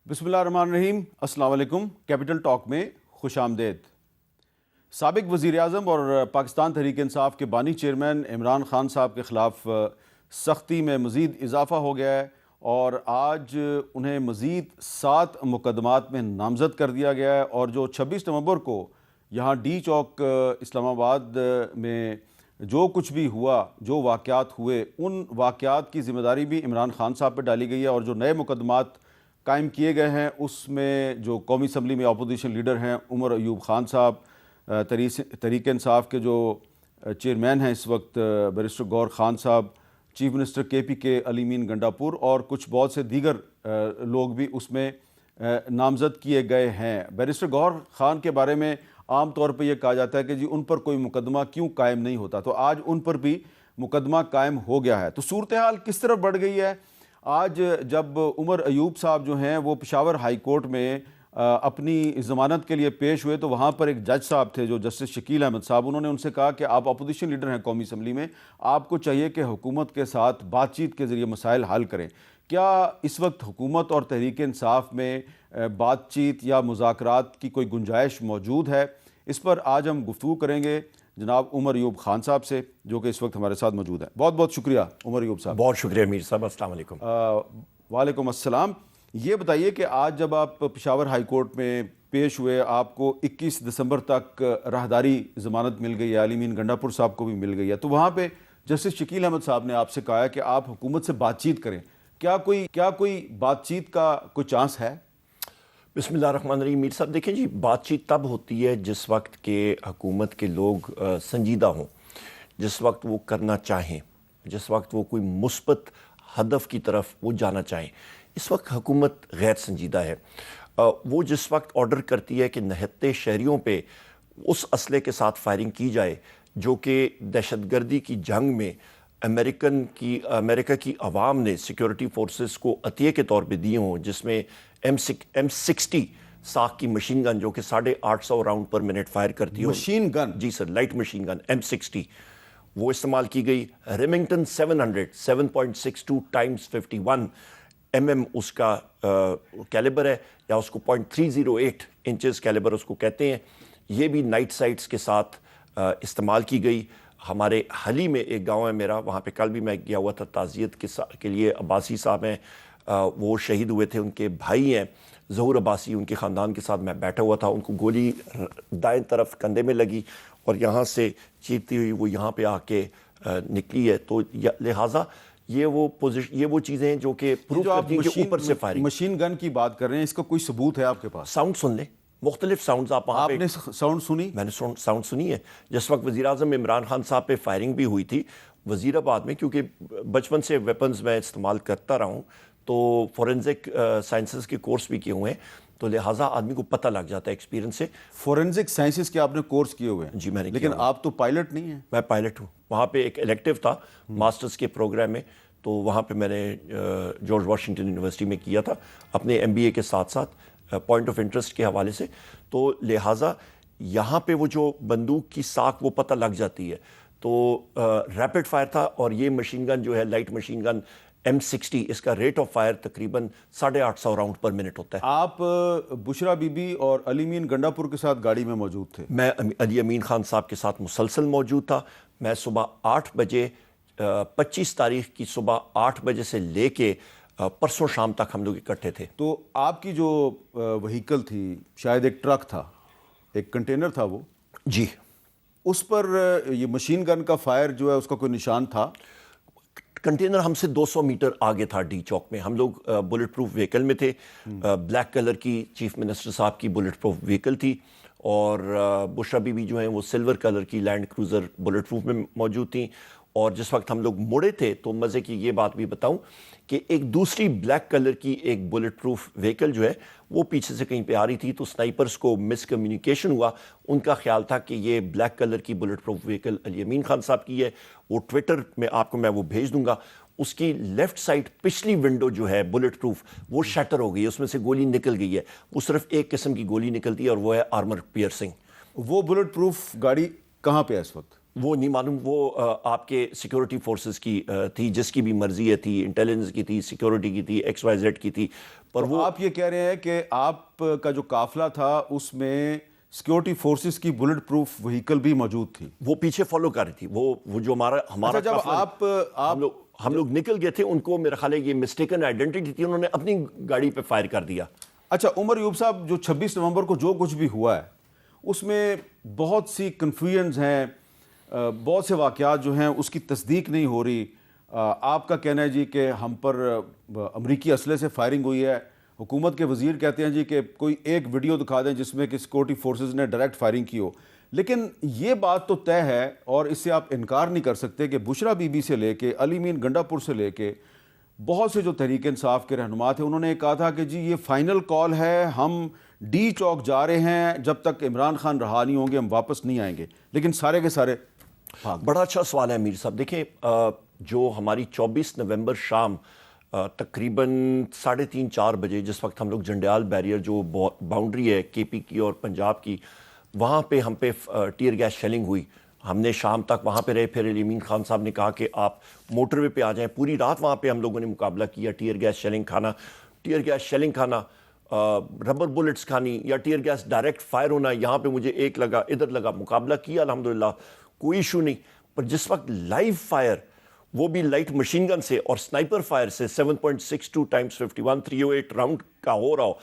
بسم اللہ الرحمن الرحیم. السلام علیکم. کیپٹل ٹاک میں خوش آمدید. سابق وزیر اعظم اور پاکستان تحریک انصاف کے بانی چیئرمین عمران خان صاحب کے خلاف سختی میں مزید اضافہ ہو گیا ہے اور آج انہیں مزید 7 مقدمات میں نامزد کر دیا گیا ہے، اور جو 26 نومبر کو یہاں ڈی چوک اسلام آباد میں جو کچھ بھی ہوا، جو واقعات ہوئے، ان واقعات کی ذمہ داری بھی عمران خان صاحب پہ ڈالی گئی ہے. اور جو نئے مقدمات قائم کیے گئے ہیں اس میں جو قومی اسمبلی میں اپوزیشن لیڈر ہیں عمر ایوب خان صاحب، تحریک انصاف کے جو چیئرمین ہیں اس وقت بیرسٹر غور خان صاحب، چیف منسٹر کے پی کے علی امین گنڈاپور، اور کچھ بہت سے دیگر لوگ بھی اس میں نامزد کیے گئے ہیں. بیرسٹر غور خان کے بارے میں عام طور پہ یہ کہا جاتا ہے کہ جی ان پر کوئی مقدمہ کیوں قائم نہیں ہوتا، تو آج ان پر بھی مقدمہ قائم ہو گیا ہے. تو صورتحال کس طرف بڑھ گئی ہے؟ آج جب عمر ایوب صاحب جو ہیں وہ پشاور ہائی کورٹ میں اپنی ضمانت کے لیے پیش ہوئے تو وہاں پر ایک جج صاحب تھے جو جسٹس شکیل احمد صاحب، انہوں نے ان سے کہا کہ آپ اپوزیشن لیڈر ہیں قومی اسمبلی میں، آپ کو چاہیے کہ حکومت کے ساتھ بات چیت کے ذریعے مسائل حل کریں. کیا اس وقت حکومت اور تحریک انصاف میں بات چیت یا مذاکرات کی کوئی گنجائش موجود ہے؟ اس پر آج ہم گفتگو کریں گے جناب عمر ایوب خان صاحب سے، جو کہ اس وقت ہمارے ساتھ موجود ہیں. بہت بہت شکریہ عمر ایوب صاحب. بہت شکریہ امیر صاحب. السلام علیکم. وعلیکم السلام. یہ بتائیے کہ آج جب آپ پشاور ہائی کورٹ میں پیش ہوئے، آپ کو 21 دسمبر تک راہداری ضمانت مل گئی ہے، علی امین گنڈاپور صاحب کو بھی مل گئی ہے، تو وہاں پہ جسٹس شکیل احمد صاحب نے آپ سے کہا ہے کہ آپ حکومت سے بات چیت کریں. کیا کوئی بات چیت کا کوئی چانس ہے؟ بسم اللہ الرحمن الرحیم. امیر صاحب دیکھیں جی، بات چیت تب ہوتی ہے جس وقت کہ حکومت کے لوگ سنجیدہ ہوں، جس وقت وہ کرنا چاہیں، جس وقت وہ کوئی مثبت ہدف کی طرف وہ جانا چاہیں. اس وقت حکومت غیر سنجیدہ ہے. وہ جس وقت آرڈر کرتی ہے کہ نہتے شہریوں پہ اس اسلحے کے ساتھ فائرنگ کی جائے جو کہ دہشت گردی کی جنگ میں امریکہ کی عوام نے سیکیورٹی فورسز کو عطیے کے طور پہ دیے ہوں، جس میں M60 ساخ کی مشین گن جو کہ 850 راؤنڈ پر منٹ فائر کرتی ہے. Machine gun? جی sir, light machine gun M60 وہ استعمال کی گئی. ریمنگٹن 762 ٹائمز 51 mm اس کا کیلیبر ہے، یا اس کو 0.308 انچز کیلیبر اس کو کہتے ہیں. یہ بھی نائٹ سائٹس کے ساتھ استعمال کی گئی. ہمارے حلی میں ایک گاؤں ہے میرا، وہاں پہ کل بھی میں گیا ہوا تھا تعزیت کے لیے. عباسی صاحب ہیں، وہ شہید ہوئے تھے، ان کے بھائی ہیں ظہور عباسی، ان کے خاندان کے ساتھ میں بیٹھا ہوا تھا. ان کو گولی دائیں طرف کندھے میں لگی اور یہاں سے چیرتی ہوئی وہ یہاں پہ آ کے نکلی ہے. تو لہٰذا یہ وہ چیزیں ہیں جو کہ پروف کرتی ہیں کہ اوپر سے فائرنگ. مشین گن کی بات کر رہے ہیں، اس کا کوئی ثبوت ہے آپ کے پاس؟ ساؤنڈ سن لیں، مختلف ساؤنڈز. آپ نے ساؤنڈ سنی؟ میں نے ساؤنڈ سنی ہے. جس وقت وزیر اعظم عمران خان صاحب پہ فائرنگ بھی ہوئی تھی وزیر آباد میں، کیونکہ بچپن سے ویپنز میں استعمال کرتا رہا ہوں تو فورینزک سائنسز کے کورس بھی کیے ہوئے ہیں، تو لہٰذا آدمی کو پتہ لگ جاتا ہے ایکسپیرینس سے. فورینزک سائنسز کے آپ نے کورس کیے ہوئے ہیں؟ جی میں نے. لیکن آپ تو پائلٹ نہیں ہیں. میں پائلٹ ہوں. وہاں پہ ایک الیکٹیو تھا ماسٹرز کے پروگرام میں، تو وہاں پہ میں نے جارج واشنگٹن یونیورسٹی میں کیا تھا اپنے MBA کے ساتھ ساتھ پوائنٹ آف انٹرسٹ کے حوالے سے. تو لہٰذا یہاں پہ وہ جو بندوق کی ساکھ وہ پتہ لگ جاتی ہے. تو ریپڈ فائر تھا، اور یہ مشین گن جو ہے لائٹ مشین گن M60، اس کا ریٹ آف فائر تقریباً 850 راؤنڈ پر منٹ ہوتا ہے. آپ بشرا بی بی اور علی امین گنڈاپور کے ساتھ گاڑی میں موجود تھے؟ میں علی امین خان صاحب کے ساتھ مسلسل موجود تھا. میں صبح 8 بجے 25 تاریخ کی صبح 8 بجے سے لے کے پرسوں شام تک ہم لوگ اکٹھے تھے. تو آپ کی جو وہیکل تھی، شاید ایک ٹرک تھا، ایک کنٹینر تھا وہ؟ جی. اس پر یہ مشین گن کا فائر جو ہے اس کا کوئی نشان تھا؟ کنٹینر ہم سے 200 میٹر آگے تھا ڈی چوک میں. ہم لوگ بلٹ پروف وہیکل میں تھے. بلیک کلر کی چیف منسٹر صاحب کی بلٹ پروف وہیکل تھی، اور بشرا بی بی جو ہیں وہ سلور کلر کی لینڈ کروزر بلٹ پروف میں موجود تھیں. اور جس وقت ہم لوگ مڑے تھے تو مزے کی یہ بات بھی بتاؤں کہ ایک دوسری بلیک کلر کی ایک بلٹ پروف وہیکل جو ہے وہ پیچھے سے کہیں پہ آ رہی تھی. تو سنائپرز کو مس کمیونیکیشن ہوا. ان کا خیال تھا کہ یہ بلیک کلر کی بلٹ پروف وہیکل علی امین خان صاحب کی ہے. وہ ٹویٹر میں آپ کو میں وہ بھیج دوں گا. اس کی لیفٹ سائڈ پچھلی ونڈو جو ہے بلٹ پروف وہ شٹر ہو گئی ہے، اس میں سے گولی نکل گئی ہے. وہ صرف ایک قسم کی گولی نکلتی ہے اور وہ ہے آرمر پیئرسنگ. وہ بلٹ پروف گاڑی کہاں پہ ہے اس وقت؟ وہ نہیں معلوم، وہ آپ کے سیکورٹی فورسز کی تھی، جس کی بھی مرضی ہے تھی، انٹیلیجنس کی تھی، سیکورٹی کی تھی، ایکس وائی زیڈ کی تھی. پر وہ آپ یہ کہہ رہے ہیں کہ آپ کا جو قافلہ تھا اس میں سیکورٹی فورسز کی بلٹ پروف وہیکل بھی موجود تھی؟ وہ پیچھے فالو کر رہی تھی. وہ جو ہمارا جب ہم لوگ نکل گئے تھے، ان کو میرا خیال ہے یہ مسٹیکن آئیڈینٹی تھی، انہوں نے اپنی گاڑی پہ فائر کر دیا. اچھا عمر ایوب صاحب، جو 26 نومبر کو جو کچھ بھی ہوا ہے اس میں بہت سی کنفیوژنز ہیں، بہت سے واقعات جو ہیں اس کی تصدیق نہیں ہو رہی. آپ کا کہنا ہے جی کہ ہم پر امریکی اسلحے سے فائرنگ ہوئی ہے. حکومت کے وزیر کہتے ہیں جی کہ کوئی ایک ویڈیو دکھا دیں جس میں کہ سیکورٹی فورسز نے ڈائریکٹ فائرنگ کی ہو. لیکن یہ بات تو طے ہے اور اس سے آپ انکار نہیں کر سکتے کہ بشرا بی بی سے لے کے علی مین گنڈا پور سے لے کے بہت سے جو تحریک انصاف کے رہنما تھے، انہوں نے کہا تھا کہ جی یہ فائنل کال ہے، ہم ڈی چوک جا رہے ہیں، جب تک عمران خان رہا نہیں ہوں گے ہم واپس نہیں آئیں گے. لیکن سارے کے سارے بڑا اچھا سوال ہے امیر صاحب. دیکھیں، جو ہماری 24 نومبر شام تقریباً 3:30-4 بجے، جس وقت ہم لوگ جنڈیال بیریئر جو باؤنڈری ہے کے پی کی اور پنجاب کی، وہاں پہ ہم پہ ٹیئر گیس شیلنگ ہوئی. ہم نے شام تک وہاں پہ رہے. پھر علی امین خان صاحب نے کہا کہ آپ موٹر وے پہ آ جائیں. پوری رات وہاں پہ ہم لوگوں نے مقابلہ کیا، ٹیئر گیس شیلنگ کھانا، ربر بلٹس کھانی یا ٹیئر گیس ڈائریکٹ فائر ہونا. یہاں پہ مجھے ایک لگا، ادھر لگا، مقابلہ کیا الحمدللہ، کوئی ایشو نہیں. پر جس وقت لائیو فائر، وہ بھی لائٹ مشین گن سے اور سنائپر فائر سے 7.62 × 51 308 راؤنڈ کا ہو رہا ہو،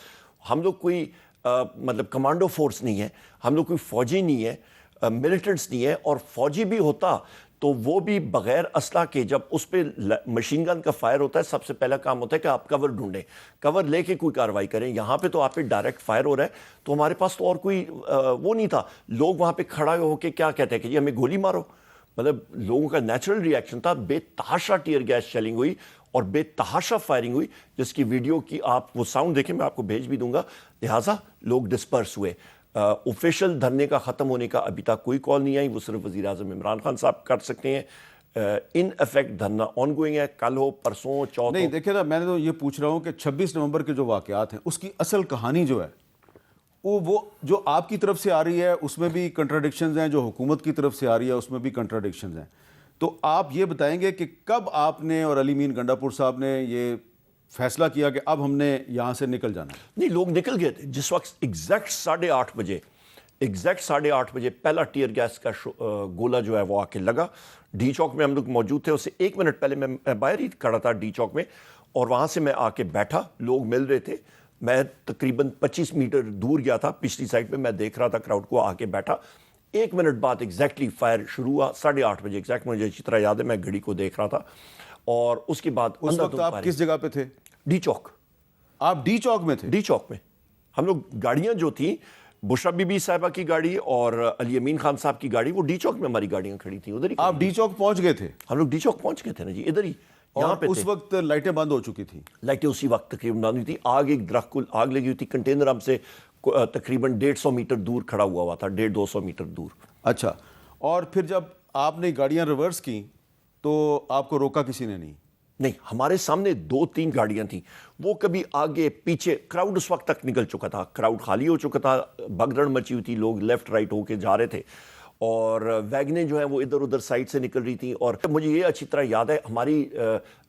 ہم لوگ کوئی مطلب کمانڈو فورس نہیں ہے، ہم لوگ کوئی فوجی نہیں ہے، ملیٹنٹس نہیں ہے. اور فوجی بھی ہوتا تو وہ بھی بغیر اسلحہ کے، جب اس پہ مشین گن کا فائر ہوتا ہے، سب سے پہلا کام ہوتا ہے کہ آپ کور ڈھونڈیں، کور لے کے کوئی کارروائی کریں. یہاں پہ تو آپ پہ ڈائریکٹ فائر ہو رہا ہے، تو ہمارے پاس تو اور کوئی وہ نہیں تھا. لوگ وہاں پہ کھڑا ہو کے کیا کہتے ہیں کہ جی ہمیں گولی مارو. مطلب لوگوں کا نیچرل ریئیکشن تھا. بے تحاشا ٹیئر گیس شیلنگ ہوئی اور بے تحاشا فائرنگ ہوئی، جس کی ویڈیو کی آپ وہ ساؤنڈ دیکھیں، میں آپ کو بھیج بھی دوں گا. لہٰذا لوگ ڈسپرس ہوئے. آفیشیل دھرنے کا ختم ہونے کا ابھی تک کوئی کال نہیں آئی. وہ صرف وزیر اعظم عمران خان صاحب کر سکتے ہیں. In effect dharna on going ہے، کل ہو، پرسوں، چوتھ. نہیں دیکھیں نا، میں نے تو یہ پوچھ رہا ہوں کہ 26 نومبر کے جو واقعات ہیں اس کی اصل کہانی جو ہے وہ جو آپ کی طرف سے آ رہی ہے اس میں بھی کنٹراڈکشنز ہیں، جو حکومت کی طرف سے آ رہی ہے اس میں بھی کنٹراڈکشنز ہیں. تو آپ یہ بتائیں گے کہ کب آپ نے اور علی مین گنڈا پور صاحب نے یہ فیصلہ کیا کہ اب ہم نے یہاں سے نکل جانا ہے؟ نہیں، لوگ نکل گئے تھے جس وقت ایگزیکٹ 8:30 بجے پہلا ٹیئر گیس کا گولا جو ہے وہ آ کے لگا. ڈی چوک میں ہم لوگ موجود تھے. اس سے 1 منٹ پہلے میں باہر ہی کھڑا تھا ڈی چوک میں، اور وہاں سے میں آ کے بیٹھا. لوگ مل رہے تھے. میں تقریباً 25 میٹر دور گیا تھا، پچھلی سائڈ پہ میں دیکھ رہا تھا کراؤڈ کو. آ کے بیٹھا. 1 منٹ بعد ایگزیکٹلی فائر شروع ہوا. 8:30 بجے ایگزیکٹ مجھے اچھی طرح یاد ہے، میں گھڑی کو دیکھ رہا تھا. اور اس کے بعد اس وقت آپ کس جگہ پہ تھے؟ ڈی چوک. آپ ڈی چوک میں تھے؟ ڈی چوک میں ہم لوگ، گاڑیاں جو تھیں، بشرا بی بی صاحبہ کی گاڑی اور علی امین خان صاحب کی گاڑی، وہ ڈی چوک میں ہماری گاڑیاں کھڑی تھیں. ادھر ہی آپ ڈی چوک پہنچ گئے تھے؟ ہم لوگ ڈی چوک پہنچ گئے تھے نا جی، ادھر ہی. اور اس وقت لائٹیں بند ہو چکی تھیں؟ لائٹیں اسی وقت تقریباً بند ہوئی تھی. آگ، ایک درخت کو آگ لگی ہوئی تھی. کنٹینر ہم سے تقریباً 150 میٹر دور کھڑا ہوا تھا، 150-200 میٹر دور. اچھا. اور پھر جب آپ نے گاڑیاں ریورس کی تو آپ کو روکا کسی نے نہیں؟ نہیں، ہمارے سامنے 2-3 گاڑیاں تھیں. وہ کبھی آگے پیچھے، کراؤڈ اس وقت تک نکل چکا تھا، کراؤڈ خالی ہو چکا تھا، بھگدڑ مچی ہوئی تھی، لوگ لیفٹ رائٹ ہو کے جا رہے تھے. اور ویگنیں جو ہیں وہ ادھر ادھر سائڈ سے نکل رہی تھیں. اور مجھے یہ اچھی طرح یاد ہے، ہماری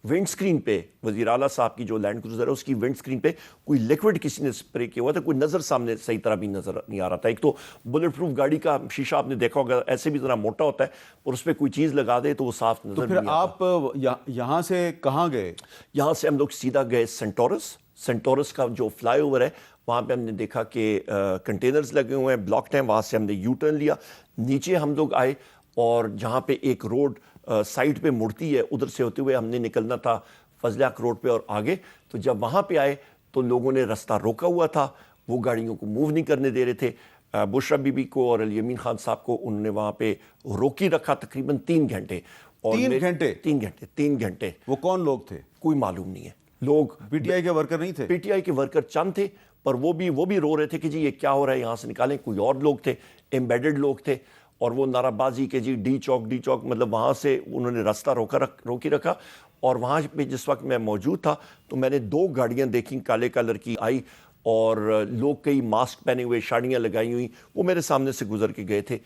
ونڈ سکرین پہ، وزیر اعلیٰ صاحب کی جو لینڈ کروزر ہے اس کی ونڈ سکرین پہ کوئی لیکوڈ کسی نے اسپرے کیا ہوا تھا. کوئی نظر سامنے صحیح طرح بھی نظر نہیں آ رہا تھا. ایک تو بلٹ پروف گاڑی کا شیشہ آپ نے دیکھا ہوگا، ایسے بھی ذرا موٹا ہوتا ہے، اور اس پہ کوئی چیز لگا دے تو وہ صاف نظر نہیں آتا. تو پھر آپ یہاں سے کہاں گئے؟ یہاں سے ہم لوگ سیدھا گئے سینٹورس کا جو فلائی اوور ہے، وہاں پہ ہم نے دیکھا کہ کنٹینرز لگے ہوئے ہیں، بلاکڈ ہیں. وہاں سے ہم نے یو ٹرن لیا، نیچے ہم لوگ آئے، اور جہاں پہ ایک روڈ سائڈ پہ مڑتی ہے، ادھر سے ہوتے ہوئے ہم نے نکلنا تھا فضل حق روڈ پہ اور آگے. تو جب وہاں پہ آئے تو لوگوں نے رستہ روکا ہوا تھا، وہ گاڑیوں کو موو نہیں کرنے دے رہے تھے. بشرا بی بی کو اور علی امین خان صاحب کو انہوں نے وہاں پہ روکی رکھا تقریباً 3 گھنٹے. 3 گھنٹے؟ وہ کون لوگ تھے؟ کوئی معلوم نہیں ہے. لوگ پی ٹی آئی کے ورکر نہیں تھے؟ پی ٹی آئی کے ورکر چند تھے، پر وہ بھی رو رہے تھے کہ جی یہ کیا ہو رہا ہے، یہاں سے نکالیں. کوئی اور لوگ تھے، ایمبیڈڈ لوگ تھے، اور وہ نعرہ بازی کہ جی ڈی چوک، مطلب وہاں سے انہوں نے راستہ روکی رکھا. اور وہاں پہ جس وقت میں موجود تھا تو میں نے 2 گاڑیاں دیکھیں کالے کلر کی آئی، اور لوگ کئی ماسک پہنے ہوئے، شاڑیاں لگائی ہوئی، وہ میرے سامنے سے گزر کے گئے تھے.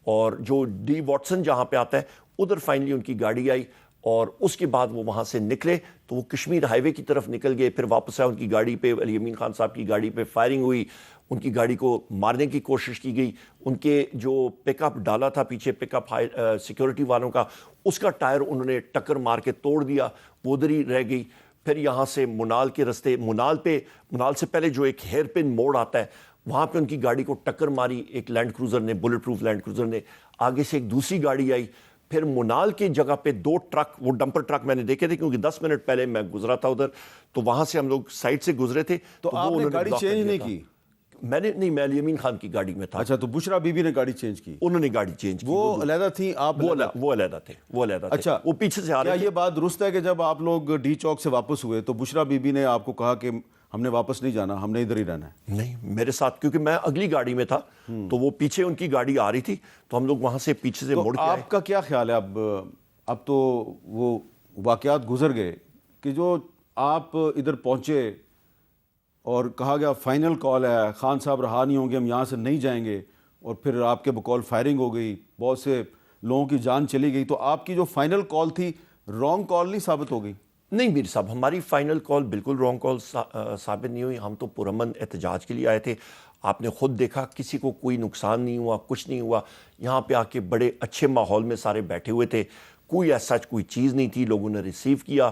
اور جو ڈی واٹسن جہاں پہ آتا ہے ادھر فائنلی ان کی گاڑی آئی اور اس کے بعد وہ وہاں سے نکلے تو وہ کشمیر ہائی وے کی طرف نکل گئے. پھر واپس آئے, ان کی گاڑی پہ علی امین خان صاحب کی گاڑی پہ فائرنگ ہوئی, ان کی گاڑی کو مارنے کی کوشش کی گئی. ان کے جو پک اپ ڈالا تھا پیچھے پک اپ سیکورٹی والوں کا, اس کا ٹائر انہوں نے ٹکر مار کے توڑ دیا, وہ ادھر ہی رہ گئی. پھر یہاں سے منال کے رستے, منال سے پہلے جو ایک ہیئر پن موڑ آتا ہے وہاں پہ ان کی گاڑی کو ٹکر ماری ایک لینڈ کروزر نے, بلٹ پروف لینڈ کروزر نے. آگے سے ایک دوسری گاڑی آئی. پھر منال کی جگہ پہ 2 ٹرک, وہ ڈمپر ٹرک میں نے دیکھے تھے کیونکہ 10 منٹ پہلے میں گزرا تھا ادھر, تو وہاں سے ہم لوگ سائڈ سے گزرے تھے. تو آپ نے گاڑی چینج نہیں کی؟ میں نے نہیں, میں علی امین خان کی گاڑی میں تھا. اچھا, تو بشرا بی بی نے گاڑی چینج کی؟ انہوں نے گاڑی چینج کی. وہ علیحدہ تھی, آپ وہ علیحدہ تھے. اچھا, وہ پیچھے سے آ رہے تھے. یہ بات درست ہے کہ جب آپ لوگ ڈی چوک سے واپس ہوئے تو بشرا بی بی نے آپ کو کہا کہ ہم نے واپس نہیں جانا, ہم نے ادھر ہی رہنا ہے؟ نہیں, میرے ساتھ, کیونکہ میں اگلی گاڑی میں تھا تو وہ پیچھے ان کی گاڑی آ رہی تھی تو ہم لوگ وہاں سے پیچھے سے مڑ کے آئے. آپ کا کیا خیال ہے اب تو وہ واقعات گزر گئے کہ جو آپ ادھر پہنچے اور کہا گیا فائنل کال ہے, خان صاحب رہا نہیں ہوں گے, ہم یہاں سے نہیں جائیں گے, اور پھر آپ کے بقول فائرنگ ہو گئی, بہت سے لوگوں کی جان چلی گئی, تو آپ کی جو فائنل کال تھی رانگ کال نہیں ثابت ہو گئی؟ نہیں میر صاحب, ہماری فائنل کال بالکل رانگ کال ثابت نہیں ہوئی. ہم تو پرامن احتجاج کے لیے آئے تھے. آپ نے خود دیکھا کسی کو کوئی نقصان نہیں ہوا, کچھ نہیں ہوا. یہاں پہ آ کے بڑے اچھے ماحول میں سارے بیٹھے ہوئے تھے, کوئی ایسا کوئی چیز نہیں تھی. لوگوں نے ریسیو کیا,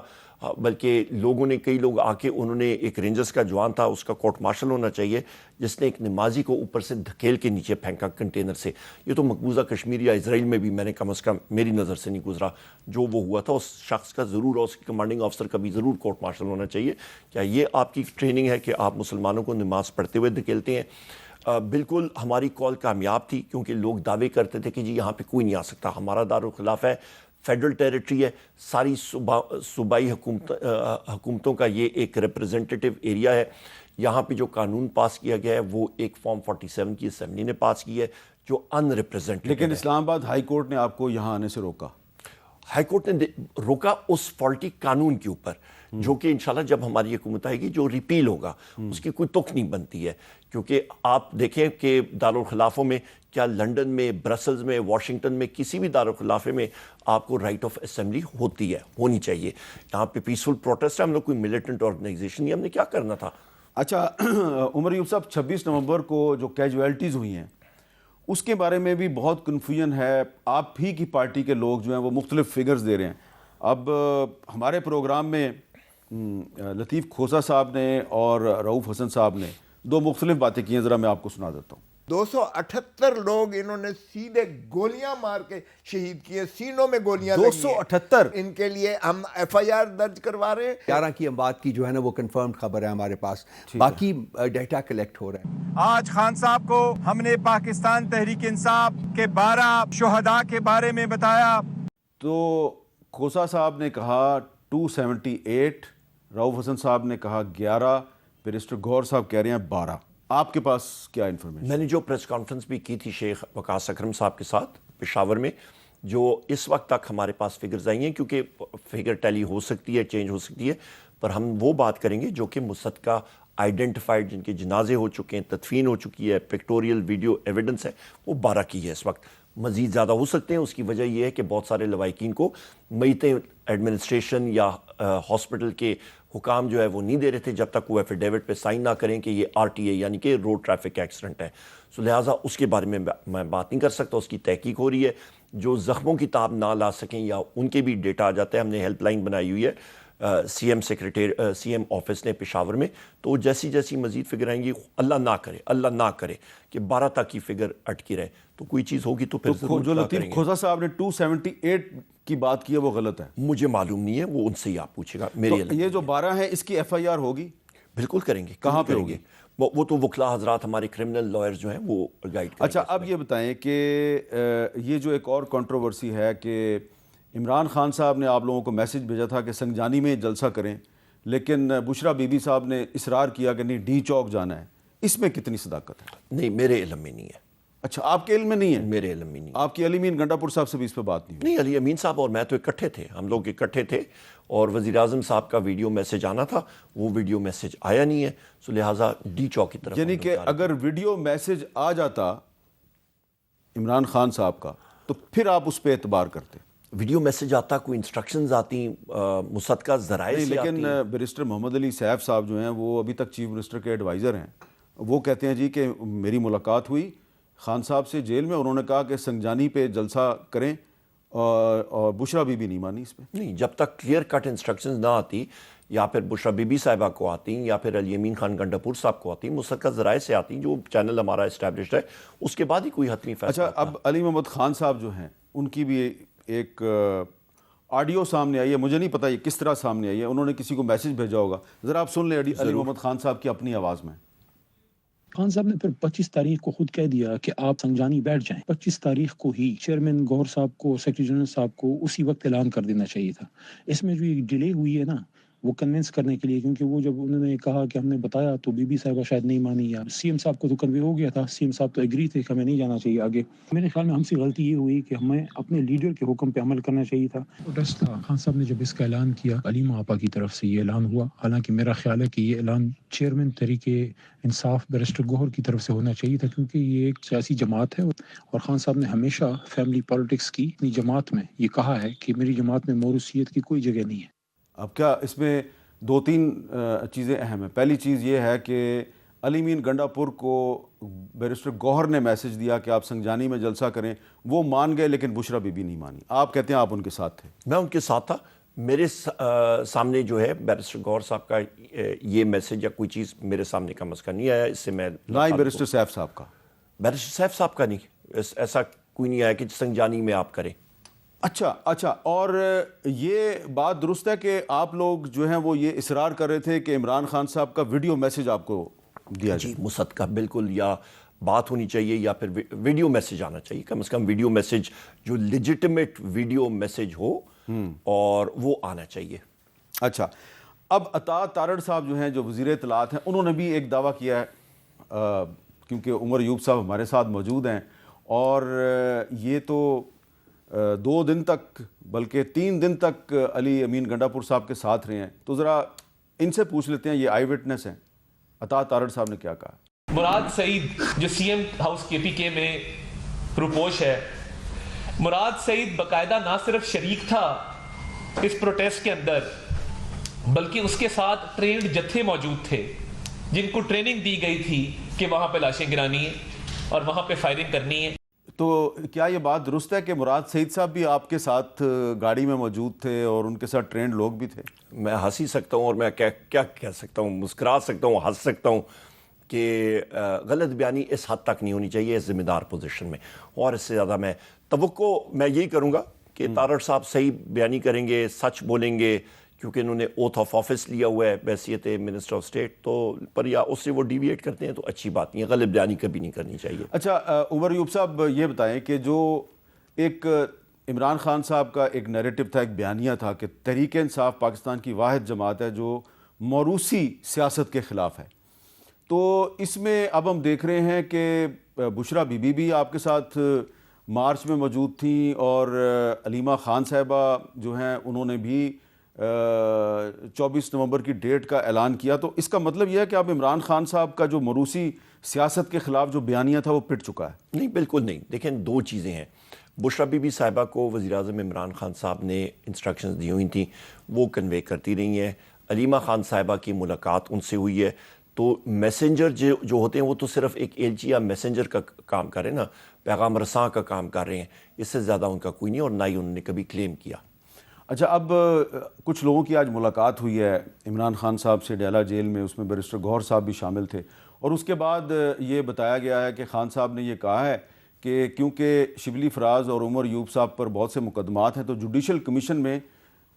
بلکہ لوگوں نے, کئی لوگ آ کے انہوں نے, ایک رینجرز کا جوان تھا, اس کا کورٹ مارشل ہونا چاہیے, جس نے ایک نمازی کو اوپر سے دھکیل کے نیچے پھینکا کنٹینر سے. یہ تو مقبوضہ کشمیر یا اسرائیل میں بھی میں نے کم از کم میری نظر سے نہیں گزرا. جو وہ ہوا تھا اس شخص کا ضرور, اور اس کی کمانڈنگ آفیسر کا بھی ضرور کورٹ مارشل ہونا چاہیے. کیا یہ آپ کی ٹریننگ ہے کہ آپ مسلمانوں کو نماز پڑھتے ہوئے دھکیلتے ہیں؟ بالکل ہماری کال کامیاب تھی, کیونکہ لوگ دعوے کرتے تھے کہ جی یہاں پہ کوئی نہیں آ سکتا, ہمارا دارالخلاف ہے, فیڈرل ٹیریٹری ہے, ساری صوبائی حکومتوں کا یہ ایک ریپریزنٹیٹیو ایریا ہے. یہاں پہ جو قانون پاس کیا گیا ہے وہ ایک فارم 47 کی اسمبلی نے پاس کی ہے جو ان ریپریزنٹیو. لیکن اسلام آباد ہائی کورٹ نے آپ کو یہاں آنے سے روکا. ہائی کورٹ نے روکا اس فالٹی قانون کے اوپر, جو کہ انشاءاللہ جب ہماری حکومت آئے گی جو ریپیل ہوگا اس کی کوئی تک نہیں بنتی ہے. کیونکہ آپ دیکھیں کہ دارالخلافوں میں, کیا لنڈن میں, برسلز میں, واشنگٹن میں, کسی بھی دارالخلافے میں آپ کو رائٹ آف اسمبلی ہوتی ہے, ہونی چاہیے. یہاں پہ پیسفل پروٹیسٹ ہے, ہم لوگ کوئی ملیٹنٹ آرگنائزیشن نہیں, ہم نے کیا کرنا تھا. اچھا عمر ایوب صاحب, 26 نومبر کو جو کیجویلٹیز ہوئی ہیں اس کے بارے میں بھی بہت کنفیوژن ہے. آپ ہی کی پارٹی کے لوگ جو ہیں وہ مختلف فگرز دے رہے ہیں. اب ہمارے پروگرام میں لطیف کھوسا صاحب نے اور رؤوف حسن صاحب نے 2 مختلف باتیں کی ہیں, ذرا میں آپ کو سنا دیتا ہوں. 278 لوگ انہوں نے سیدھے گولیاں مار کے شہید کیے, سینوں میں گولیاں لگی ہیں. 278 ان کے لیے ہم ایف آئی آر درج کروا رہے ہیں. 11 کی اموات کی جو ہے نا وہ کنفرمڈ خبر ہے ہمارے پاس, باقی ڈیٹا کلیکٹ ہو رہا ہے. آج خان صاحب کو ہم نے پاکستان تحریک انصاف کے 12 شہداء کے بارے میں بتایا. تو کھوسا صاحب نے کہا 278, رؤوف حسن صاحب نے کہا 11, بیرسٹر گور صاحب کہہ رہے ہیں 12. آپ کے پاس کیا انفارمیشن؟ میں نے جو پریس کانفرنس بھی کی تھی شیخ وقاص اکرم صاحب کے ساتھ پشاور میں, جو اس وقت تک ہمارے پاس فگرز آئی ہیں, کیونکہ فگر ٹیلی ہو سکتی ہے, چینج ہو سکتی ہے, پر ہم وہ بات کریں گے جو کہ مصدقہ آئیڈینٹیفائڈ, جن کے جنازے ہو چکے ہیں, تدفین ہو چکی ہے, پکٹوریل ویڈیو ایویڈنس ہے, وہ 12 کی ہے اس وقت. مزید زیادہ ہو سکتے ہیں. اس کی وجہ یہ ہے کہ بہت سارے لوائقین کو میتیں ایڈمنسٹریشن یا ہاسپٹل کے حکام جو ہے وہ نہیں دے رہے تھے جب تک وہ ایفیڈیوٹ پہ سائن نہ کریں کہ یہ RTA یعنی کہ روڈ ٹریفک ایکسیڈنٹ ہے. سو لہٰذا اس کے بارے میں بات نہیں کر سکتا, اس کی تحقیق ہو رہی ہے. جو زخموں کی تاب نہ لا سکیں یا ان کے بھی ڈیٹا آ جاتا ہے, ہم نے ہیلپ لائن بنائی ہوئی ہے سی ایم آفس نے پشاور میں. تو جیسی جیسی مزید فگر آئیں گی, اللہ نہ کرے کہ 12 تک کی فگر اٹکی رہے, تو کوئی چیز ہوگی تو پھر ضرور جو لطیف کھوسا صاحب نے 278 کی بات کی ہے وہ غلط ہے. مجھے معلوم نہیں ہے, وہ ان سے ہی آپ پوچھے گا. میری یہ جو 12 ہے اس کی FIR ہوگی؟ بالکل کریں گے. کہاں پہ ہوگی؟ وہ تو وکلا حضرات ہمارے کرمنل لائرز جو ہیں وہ گائیڈ کریں. اچھا اب یہ بتائیں کہ یہ جو ایک اور کنٹروورسی ہے کہ عمران خان صاحب نے آپ لوگوں کو میسج بھیجا تھا کہ سنگجانی میں جلسہ کریں, لیکن بشرا بی بی صاحب نے اصرار کیا کہ نہیں ڈی چوک جانا ہے. اس میں کتنی صداقت ہے؟ نہیں, میرے علم میں نہیں ہے. اچھا آپ کے علم میں نہیں ہے؟ میرے علم میں نہیں. آپ کی علی امین گنڈا پور صاحب سے بھی اس پہ بات نہیں ہوئی؟ نہیں, علی امین صاحب اور میں تو اکٹھے تھے, ہم لوگ اکٹھے تھے, اور وزیر اعظم صاحب کا ویڈیو میسج آنا تھا, وہ ویڈیو میسج آیا نہیں ہے. سو لہٰذا ڈی چوک کی طرف, یعنی کہ اگر ویڈیو میسج آ جاتا عمران خان صاحب کا تو پھر آپ اس پہ اعتبار کرتے. ویڈیو میسج آتا, کوئی انسٹرکشنز آتی, مصدقہ ذرائع سے آتی. لیکن بیرسٹر محمد علی سیف صاحب جو ہیں وہ ابھی تک چیف منسٹر کے ایڈوائزر ہیں, وہ کہتے ہیں جی کہ میری ملاقات ہوئی خان صاحب سے جیل میں, انہوں نے کہا کہ سنجانی پہ جلسہ کریں, اور بشرا بی بی نہیں مانی اس پہ. نہیں, جب تک کلیئر کٹ انسٹرکشنز نہ آتی, یا پھر بشرا بی بی صاحبہ کو آتی, یا پھر علی امین خان گنڈاپور صاحب کو آتی, مصدقہ ذرائع سے آتی, جو چینل ہمارا اسٹیبلشڈ ہے, اس کے بعد ہی کوئی حتمی فیصلہ. اچھا, اب علی محمد خان صاحب جو ہیں ان کی بھی ایک آڈیو سامنے آئی ہے, مجھے نہیں پتا یہ کس طرح سامنے آئی ہے, انہوں نے کسی کو میسج بھیجا ہوگا, ذرا آپ سن لیں علی محمد خان صاحب کی اپنی آواز میں. خان صاحب نے پھر 25 تاریخ کو خود کہہ دیا کہ آپ سنجانی بیٹھ جائیں. 25 تاریخ کو ہی چیئرمین گوہر صاحب کو, سیکرٹری جنرل صاحب کو اسی وقت اعلان کر دینا چاہیے تھا. اس میں جو ایک ڈیلے ہوئی ہے نا, وہ کنونس کرنے کے لیے, کیونکہ وہ جب انہوں نے کہا کہ ہم نے بتایا تو بی بی صاحبہ شاید نہیں مانی, یا سی ایم صاحب کو تو کنوے ہو گیا تھا, سی ایم صاحب تو ایگری تھے کہ ہمیں نہیں جانا چاہیے آگے. میرے خیال میں ہم سے غلطی یہ ہوئی کہ ہمیں اپنے لیڈر کے حکم پہ عمل کرنا چاہیے تھا. پروٹیسٹ تھا, خان صاحب نے جب اس کا اعلان کیا, علیمہ آپا کی طرف سے یہ اعلان ہوا. حالانکہ میرا خیال ہے کہ یہ اعلان چیئرمین تحریک انصاف بیرسٹر گوہر کی طرف سے ہونا چاہیے تھا, کیونکہ یہ ایک سیاسی جماعت ہے, اور خان صاحب نے ہمیشہ فیملی پالیٹکس کی اپنی جماعت میں یہ کہا ہے کہ میری جماعت میں موروثیت کی کوئی جگہ نہیں ہے. اب کیا اس میں دو تین چیزیں اہم ہیں. پہلی چیز یہ ہے کہ علی امین گنڈاپور کو بیرسٹر گوہر نے میسج دیا کہ آپ سنجانی میں جلسہ کریں, وہ مان گئے, لیکن بشرا بی بی نہیں مانی. آپ کہتے ہیں آپ ان کے ساتھ تھے. میں ان کے ساتھ تھا. میرے سامنے جو ہے بیرسٹر گوہر صاحب کا یہ میسج یا کوئی چیز میرے سامنے کم از کم نہیں آیا. اس سے میں نہ ہی بیرسٹر سیف صاحب کا. بیرسٹر سیف صاحب کا نہیں, ایسا کوئی نہیں آیا کہ سنجانی میں آپ کریں. اچھا, اور یہ بات درست ہے کہ آپ لوگ جو ہیں وہ یہ اصرار کر رہے تھے کہ عمران خان صاحب کا ویڈیو میسج آپ کو دیا جائے. جی, مصدقہ بالکل, یا بات ہونی چاہیے یا پھر ویڈیو میسج آنا چاہیے, کم از کم ویڈیو میسج جو لیجٹمیٹ ویڈیو میسج ہو, اور وہ آنا چاہیے. اچھا, اب عطا تارڑ صاحب جو ہیں, جو وزیر اطلاعات ہیں, انہوں نے بھی ایک دعویٰ کیا ہے, کیونکہ عمر ایوب صاحب ہمارے ساتھ موجود ہیں, اور یہ تو 2 دن تک بلکہ 3 دن تک علی امین گنڈاپور صاحب کے ساتھ رہے ہیں. تو ذرا ان سے پوچھ لیتے ہیں, یہ آئی وٹنس ہیں. عطا تارڑ صاحب نے کیا کہا؟ مراد سعید جو سی ایم ہاؤس کے پی کے میں روپوش ہے, مراد سعید باقاعدہ نہ صرف شریک تھا اس پروٹیسٹ کے اندر, بلکہ اس کے ساتھ ٹرینڈ جتھے موجود تھے جن کو ٹریننگ دی گئی تھی کہ وہاں پہ لاشیں گرانی ہیں اور وہاں پہ فائرنگ کرنی ہے. تو کیا یہ بات درست ہے کہ مراد سعید صاحب بھی آپ کے ساتھ گاڑی میں موجود تھے اور ان کے ساتھ ٹرینڈ لوگ بھی تھے؟ میں ہنس ہی سکتا ہوں, اور میں کیا کہہ سکتا ہوں, مسکرا سکتا ہوں, ہنس سکتا ہوں کہ غلط بیانی اس حد تک نہیں ہونی چاہیے اس ذمہ دار پوزیشن میں. اور اس سے زیادہ میں توقع میں یہی کروں گا کہ تارڑ صاحب صحیح بیانی کریں گے, سچ بولیں گے, کیونکہ انہوں نے اوتھ آف آفس لیا ہوا ہے بحیثیت منسٹر آف اسٹیٹ, تو پر یا اس سے وہ ڈیویٹ کرتے ہیں تو اچھی بات نہیں ہے, غلط بیانی کبھی نہیں کرنی چاہیے. اچھا, عمر ایوب صاحب یہ بتائیں کہ جو ایک عمران خان صاحب کا ایک نیریٹو تھا, ایک بیانیہ تھا کہ تحریک انصاف پاکستان کی واحد جماعت ہے جو موروثی سیاست کے خلاف ہے, تو اس میں اب ہم دیکھ رہے ہیں کہ بشرا بی بی بھی آپ کے ساتھ مارچ میں موجود تھیں, اور علیمہ خان صاحبہ جو ہیں انہوں نے بھی 24 نومبر کی ڈیٹ کا اعلان کیا. تو اس کا مطلب یہ ہے کہ اب عمران خان صاحب کا جو موروثی سیاست کے خلاف جو بیانیہ تھا وہ پٹ چکا ہے؟ نہیں, بالکل نہیں. دیکھیں, 2 چیزیں ہیں. بشرا بی بی صاحبہ کو وزیر اعظم عمران خان صاحب نے انسٹرکشنز دی ہوئی تھیں, وہ کنوے کرتی رہی ہیں. علیمہ خان صاحبہ کی ملاقات ان سے ہوئی ہے, تو میسنجر جو ہوتے ہیں وہ تو صرف ایک ایلچی یا میسنجر کا کام کر رہے ہیں نا, پیغام رساں کا کام کر رہے ہیں, اس سے زیادہ ان کا کوئی نہیں, اور نہ ہی انہوں نے کبھی کلیم کیا. اچھا, اب کچھ لوگوں کی آج ملاقات ہوئی ہے عمران خان صاحب سے ڈیلا جیل میں, اس میں بیرسٹر گوہر صاحب بھی شامل تھے, اور اس کے بعد یہ بتایا گیا ہے کہ خان صاحب نے یہ کہا ہے کہ کیونکہ شبلی فراز اور عمر ایوب صاحب پر بہت سے مقدمات ہیں تو جوڈیشل کمیشن میں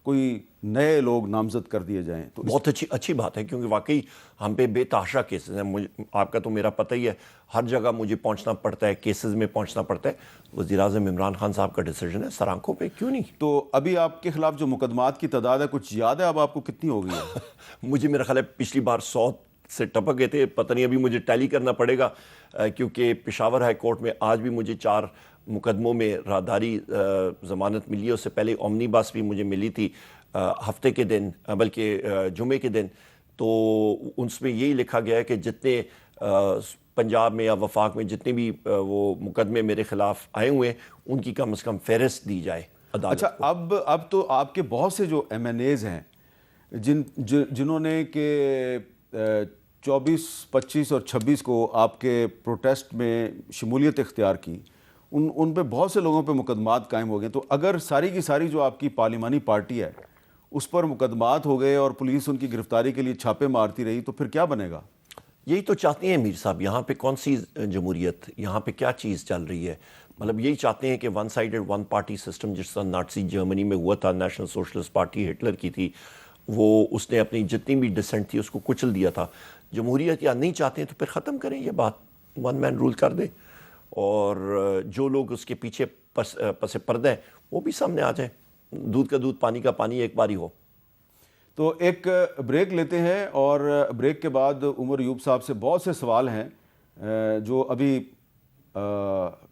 کوئی نئے لوگ نامزد کر دیے جائیں. تو بہت اچھی بات ہے, کیونکہ واقعی ہم پہ بے تحاشا کیسز ہیں. آپ کا تو میرا پتہ ہی ہے, ہر جگہ مجھے پہنچنا پڑتا ہے, کیسز میں پہنچنا پڑتا ہے. وزیر اعظم عمران خان صاحب کا ڈیسیجن ہے, سر آنکھوں پہ, کیوں نہیں. تو ابھی آپ کے خلاف جو مقدمات کی تعداد ہے کچھ یاد ہے اب آپ کو کتنی ہو گئی ہے؟ مجھے میرا خیال ہے پچھلی بار 100 سے ٹپک گئے تھے, پتہ نہیں ابھی مجھے ٹیلی کرنا پڑے گا, کیونکہ پشاور ہائی کورٹ میں آج بھی مجھے 4 مقدموں میں راہداری ضمانت ملی ہے. اس سے پہلے اومنی بس بھی مجھے ملی تھی ہفتے کے دن, بلکہ جمعے کے دن. تو اس میں یہی لکھا گیا ہے کہ جتنے پنجاب میں یا وفاق میں جتنے بھی وہ مقدمے میرے خلاف آئے ہوئے ہیں ان کی کم از کم فہرست دی جائے عدالت اچھا اب تو آپ کے بہت سے جو ایم این ایز ہیں جنہوں نے کہ 24, 25 اور 26 کو آپ کے پروٹیسٹ میں شمولیت اختیار کی, ان پہ بہت سے لوگوں پہ مقدمات قائم ہو گئے. تو اگر ساری کی ساری جو آپ کی پارلیمانی پارٹی ہے اس پر مقدمات ہو گئے اور پولیس ان کی گرفتاری کے لیے چھاپے مارتی رہی تو پھر کیا بنے گا؟ یہی تو چاہتے ہیں میر صاحب. یہاں پہ کون سی جمہوریت, یہاں پہ کیا چیز چل رہی ہے؟ مطلب یہی چاہتے ہیں کہ one sided one party system جس طرح نازی جرمنی میں ہوا تھا, نیشنل سوشلسٹ پارٹی ہٹلر کی تھی, وہ اس نے اپنی جتنی بھی ڈسینٹ تھی اس کو کچل دیا تھا. جمہوریت یا نہیں چاہتے ہیں تو پھر ختم کریں یہ بات, ون مین رول کر دیں, اور جو لوگ اس کے پیچھے پس پردہ ہیں وہ بھی سامنے آ جائیں. دودھ کا دودھ پانی کا پانی ایک باری ہو. تو ایک بریک لیتے ہیں اور بریک کے بعد عمر ایوب صاحب سے بہت سے سوال ہیں جو ابھی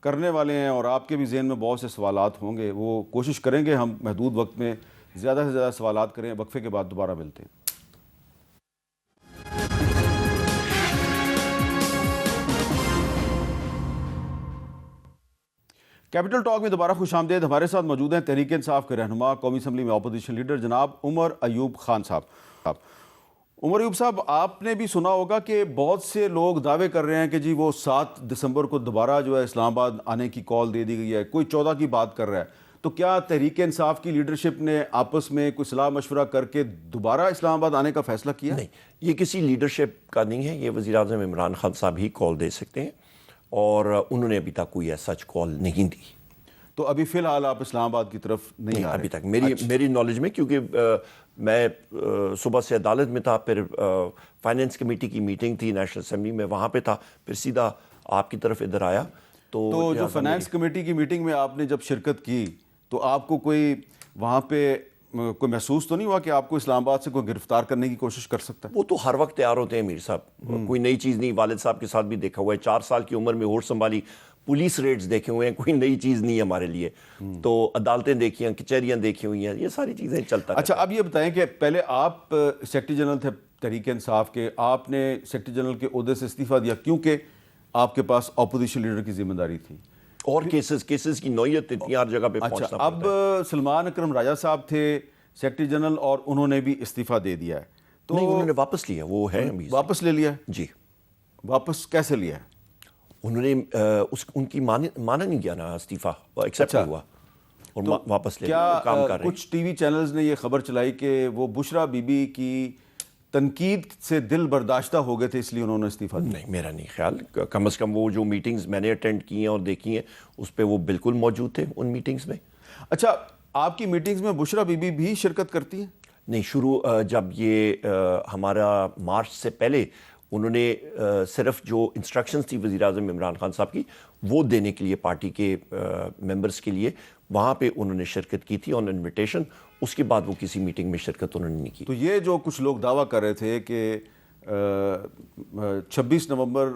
کرنے والے ہیں, اور آپ کے بھی ذہن میں بہت سے سوالات ہوں گے. وہ کوشش کریں گے ہم محدود وقت میں زیادہ سے زیادہ سوالات کریں. وقفے کے بعد دوبارہ ملتے ہیں. کیپٹل ٹاک میں دوبارہ خوش آمدید. ہمارے ساتھ موجود ہیں تحریک انصاف کے رہنما, قومی اسمبلی میں اپوزیشن لیڈر جناب عمر ایوب خان صاحب. عمر ایوب صاحب, آپ نے بھی سنا ہوگا کہ بہت سے لوگ دعوے کر رہے ہیں کہ جی وہ 7 دسمبر کو دوبارہ جو ہے اسلام آباد آنے کی کال دے دی گئی ہے, کوئی 14 کی بات کر رہا ہے. تو کیا تحریک انصاف کی لیڈرشپ نے آپس میں کوئی صلاح مشورہ کر کے دوبارہ اسلام آباد آنے کا فیصلہ کیا؟ نہیں, یہ کسی لیڈرشپ کا نہیں ہے. یہ وزیر اعظم عمران خان صاحب ہی کال دے سکتے ہیں, اور انہوں نے ابھی تک کوئی ایسا کال نہیں دی. تو ابھی فی الحال آپ اسلام آباد کی طرف نہیں آ رہے ابھی تک میری نالج میں, کیونکہ میں صبح سے عدالت میں تھا, پھر فائنینس کمیٹی کی میٹنگ تھی نیشنل اسمبلی میں, وہاں پہ تھا, پھر سیدھا آپ کی طرف ادھر آیا. تو جو فائنینس کمیٹی کی میٹنگ میں آپ نے جب شرکت کی تو آپ کو کوئی وہاں پہ کوئی محسوس تو نہیں ہوا کہ آپ کو اسلام آباد سے کوئی گرفتار کرنے کی کوشش کر سکتا ہے؟ وہ تو ہر وقت تیار ہوتے ہیں میر صاحب, کوئی نئی چیز نہیں. والد صاحب کے ساتھ بھی دیکھا ہوا ہے, 4 سال کی عمر میں ہوش سنبھالی, پولیس ریڈز دیکھے ہوئے ہیں, کوئی نئی چیز نہیں ہے ہمارے لیے. تو عدالتیں دیکھی ہیں, کچہریاں دیکھی ہوئی ہیں, یہ ساری چیزیں چلتا ہے. اچھا, اب یہ بتائیں کہ پہلے آپ سیکرٹری جنرل تھے تحریک انصاف کے, آپ نے سیکرٹری جنرل کے عہدے سے استعفیٰ دیا کیونکہ آپ کے پاس اپوزیشن لیڈر کی ذمہ داری تھی, اور کیسز کی نوعیت اتنی ہر جگہ پہ پہنچنا پڑتا ہے. اب سلمان اکرم راجہ صاحب تھے سیکرٹری جنرل اور انہوں نے بھی استعفیٰ دے دیا ہے. تو نہیں, انہوں نے واپس لیا, وہ ہے واپس لے لیا؟ جی. واپس کیسے لیا ہے؟ انہوں نے ان کی مانا نہیں گیا نا استعفیٰ, ایکسیپٹ ہوا اور واپس لے لیا, کام کر رہے ہیں. کچھ ٹی وی چینلز نے یہ خبر چلائی کہ وہ بشرا بی بی کی تنقید سے دل برداشتہ ہو گئے تھے اس لیے انہوں نے استعفیٰ دیا. نہیں, میرا نہیں خیال. کم از کم وہ جو میٹنگز میں نے اٹینڈ کی ہیں اور دیکھی ہیں اس پہ وہ بالکل موجود تھے ان میٹنگز میں. اچھا, آپ کی میٹنگز میں بشرا بی بی بھی شرکت کرتی ہیں؟ نہیں, شروع جب یہ ہمارا مارچ سے پہلے انہوں نے صرف جو انسٹرکشنز تھی وزیر اعظم عمران خان صاحب کی وہ دینے کے لیے پارٹی کے ممبرز کے لیے, وہاں پہ انہوں نے شرکت کی تھی آن انویٹیشن. اس کے بعد وہ کسی میٹنگ میں شرکت انہوں نے نہیں کی. تو یہ جو کچھ لوگ دعویٰ کر رہے تھے کہ 26 نومبر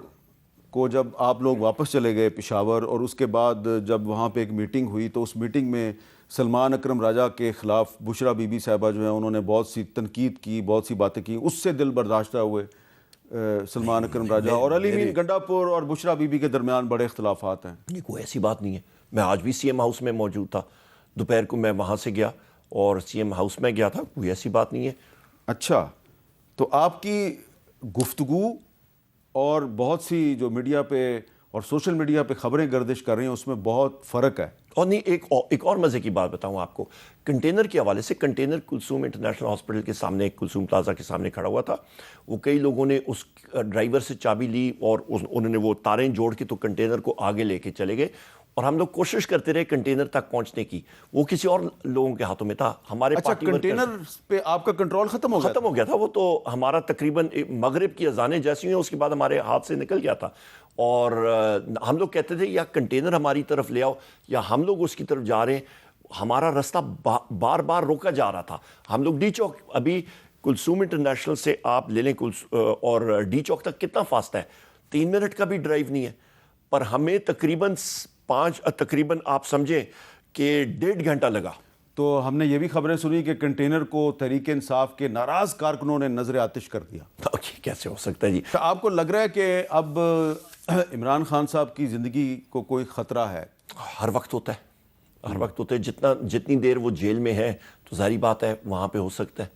کو جب آپ لوگ واپس چلے گئے پشاور, اور اس کے بعد جب وہاں پہ ایک میٹنگ ہوئی تو اس میٹنگ میں سلمان اکرم راجہ کے خلاف بشرا بی بی صاحبہ جو ہیں انہوں نے بہت سی تنقید کی, بہت سی باتیں کی, اس سے دل برداشتہ ہوئے سلمان اکرم راجہ, اور علی مین گنڈاپور اور بشرا بی بی کے درمیان بڑے اختلافات ہیں. نہیں, کوئی ایسی بات نہیں ہے. میں آج بھی سی ایم ہاؤس میں موجود تھا, دوپہر کو میں وہاں سے گیا اور سی ایم ہاؤس میں گیا تھا, کوئی ایسی بات نہیں ہے. اچھا, تو آپ کی گفتگو اور بہت سی جو میڈیا پہ اور سوشل میڈیا پہ خبریں گردش کر رہی ہیں اس میں بہت فرق ہے. اور نہیں, ایک اور مزے کی بات بتاؤں آپ کو, کنٹینر کے حوالے سے. کنٹینر کلثوم انٹرنیشنل ہاسپٹل کے سامنے, کلثوم پلازہ کے سامنے کھڑا ہوا تھا. وہ کئی لوگوں نے اس ڈرائیور سے چابی لی اور انہوں نے وہ تاریں جوڑ کے تو کنٹینر کو آگے لے کے چلے گئے, اور ہم لوگ کوشش کرتے رہے کنٹینر تک پہنچنے کی. وہ کسی اور لوگوں کے ہاتھوں میں تھا. ہمارے اچھا, کنٹینر پہ آپ کا کنٹرول ختم ہو گیا تھا. وہ تو ہمارا تقریباً مغرب کی اذانیں جیسی ہیں اس کے بعد ہمارے ہاتھ سے نکل گیا تھا, اور ہم لوگ کہتے تھے یا کنٹینر ہماری طرف لے آؤ یا ہم لوگ اس کی طرف جا رہے ہیں. ہمارا راستہ بار بار روکا جا رہا تھا. ہم لوگ ڈی چوک, ابھی کلثوم انٹرنیشنل سے آپ لے لیں اور ڈی چوک تک کتنا فاصلہ ہے, 3 منٹ کا بھی ڈرائیو نہیں ہے, پر ہمیں تقریباً آپ سمجھیں کہ 1.5 گھنٹہ لگا. تو ہم نے یہ بھی خبریں سنی کہ کنٹینر کو تحریک انصاف کے ناراض کارکنوں نے نظر آتش کر دیا. یہ کیسے ہو سکتا ہے جی؟ تو آپ کو لگ رہا ہے کہ اب عمران خان صاحب کی زندگی کو کوئی خطرہ ہے؟ ہر وقت ہوتا ہے، ہر وقت ہوتا ہے. جتنی دیر وہ جیل میں ہے تو ظاہری بات ہے وہاں پہ ہو سکتا ہے.